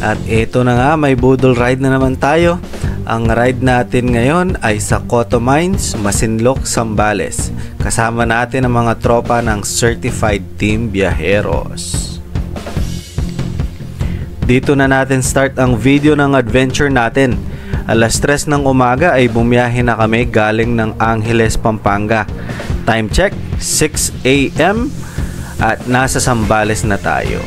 At ito na nga, may budol ride na naman tayo. Ang ride natin ngayon ay sa Coto Mines, Masinloc, Zambales. Kasama natin ang mga tropa ng Certified Team Viajeros. Dito na natin start ang video ng adventure natin. Alas 3 ng umaga ay bumiyahe na kami galing ng Angeles, Pampanga. Time check, 6 AM at nasa Zambales na tayo.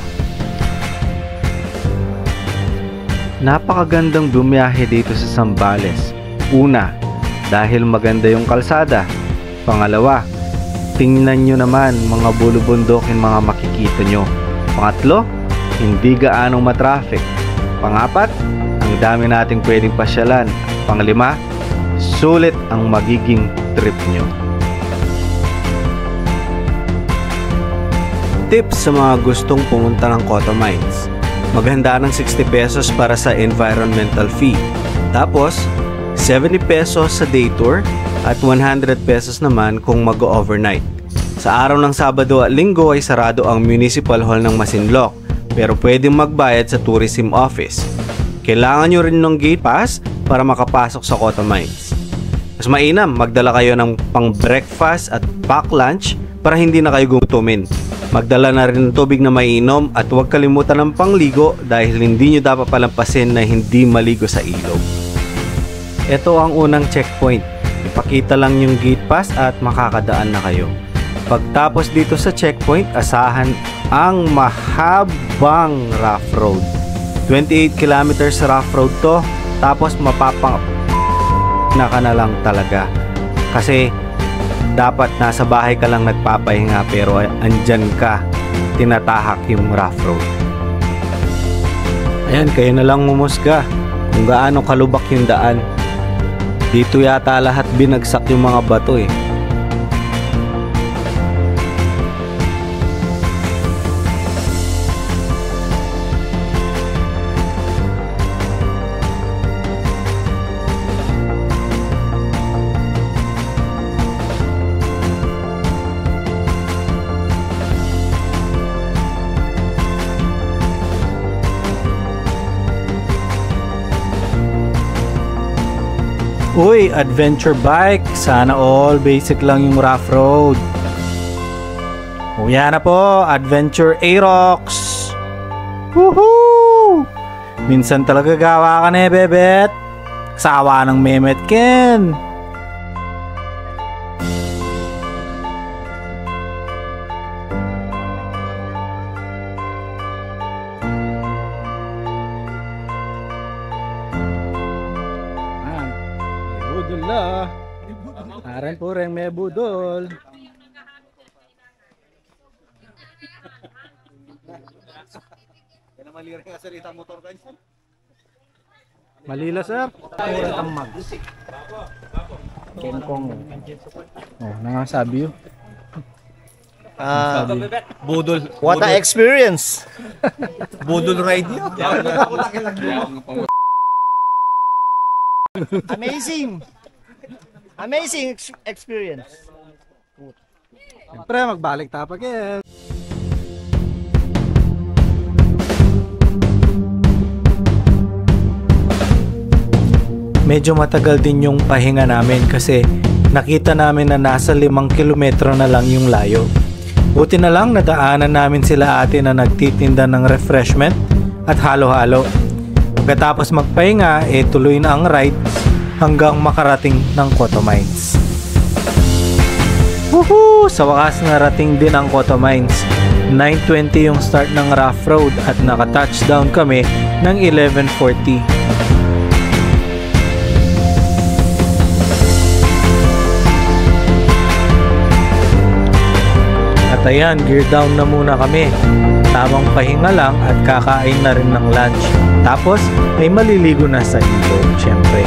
Napakagandang bumiyahe dito sa Zambales. Una, dahil maganda yung kalsada. Pangalawa, tingnan nyo naman mga bulubundukin mga makikita nyo. Pangatlo, hindi gaanong matraffic. Pangapat, ang dami nating pwedeng pasyalan. Panglima, sulit ang magiging trip nyo. Tips sa mga gustong pumunta ng Coto Mines. Maghanda ng 60 pesos para sa environmental fee. Tapos, 70 pesos sa day tour at 100 pesos naman kung mag-overnight. Sa araw ng Sabado at Linggo ay sarado ang Municipal Hall ng Masinloc, pero pwedeng magbayad sa tourism office. Kailangan nyo rin ng gate pass para makapasok sa Coto Mines. Mas mainam, magdala kayo ng pang breakfast at pack lunch para hindi na kayo gutumin. Magdala na rin ng tubig na maiinom at huwag kalimutan ng pangligo dahil hindi nyo dapat palampasin na hindi maligo sa ilog. Ito ang unang checkpoint. Ipakita lang yung gate pass at makakadaan na kayo. Pagtapos dito sa checkpoint, asahan ang mahabang rough road. 28 kilometers rough road to, tapos mapapang na ka na lang talaga. Kasi dapat nasa bahay ka lang nagpapahinga pero andyan ka, tinatahak yung rough road. Ayan, kayo na lang mumusga kung gaano kalubak yung daan. Dito yata lahat binagsak yung mga bato eh. Uy, adventure bike. Sana all basic lang yung rough road. O yan na po, adventure Aerox. Woohoo! Minsan talaga gawa ka na eh, bebet. Sawa ng Mehmet Ken. Budol la. Aran po rin may budol. Malila sir. Ang mag. Kengkong. Oh, nangasabi yun. Budol. What an experience. Budol ride yun. Amazing. Amazing experience. Siyempre, magbalik tapag eh. Medyo matagal din yung pahinga namin kasi nakita namin na nasa 5 kilometro na lang yung layo. Buti na lang nadaanan namin sila ate na nagtitinda ng refreshment at halo-halo. Pagkatapos magpahinga, tuloy na ang ride hanggang makarating ng Coto Mines. Woohoo! Sa wakas narating din ang Coto Mines. 9:20 yung start ng rough road at naka-touchdown kami ng 11:40. At ayan, gear down na muna kami. Tamang pahinga lang at kakain na rin ng lunch. Tapos, may maliligo na sa ilog, syempre.